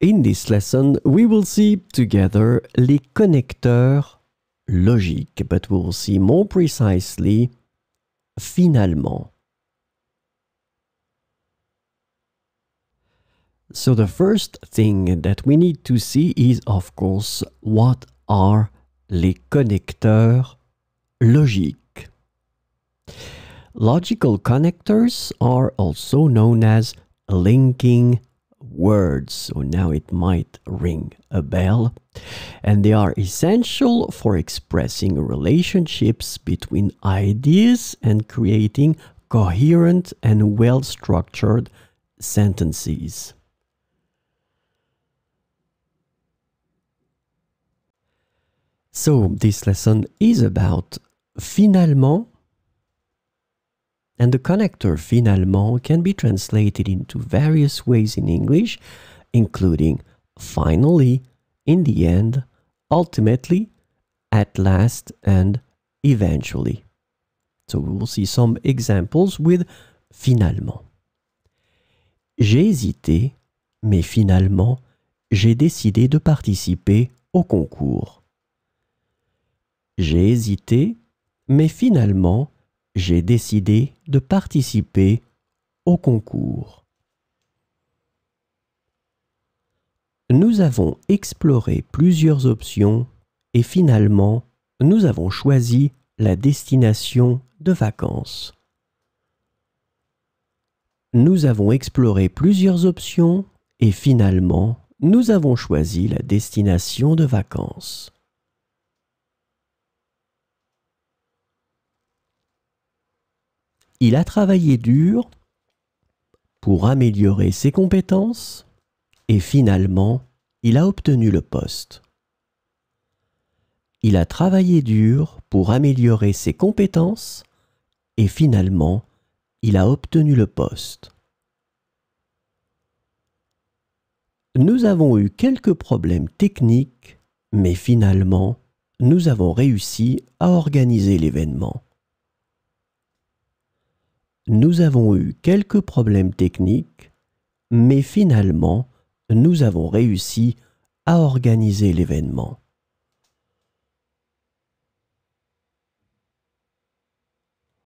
In this lesson, we will see together les connecteurs logiques, but we will see more precisely finalement. So the first thing that we need to see is, of course, what are les connecteurs logiques. Logical connectors are also known as linking words. So now it might ring a bell. And they are essential for expressing relationships between ideas and creating coherent and well-structured sentences. So this lesson is about finalement, and the connector finalement can be translated into various ways in English, including finally, in the end, ultimately, at last, and eventually. So we will see some examples with finalement. J'ai hésité, mais finalement, j'ai décidé de participer au concours. J'ai hésité, mais finalement, j'ai décidé de participer au concours. Nous avons exploré plusieurs options et finalement, nous avons choisi la destination de vacances. Nous avons exploré plusieurs options et finalement, nous avons choisi la destination de vacances. Il a travaillé dur pour améliorer ses compétences et finalement, il a obtenu le poste. Il a travaillé dur pour améliorer ses compétences et finalement, il a obtenu le poste. Nous avons eu quelques problèmes techniques, mais finalement, nous avons réussi à organiser l'événement. Nous avons eu quelques problèmes techniques, mais finalement, nous avons réussi à organiser l'événement.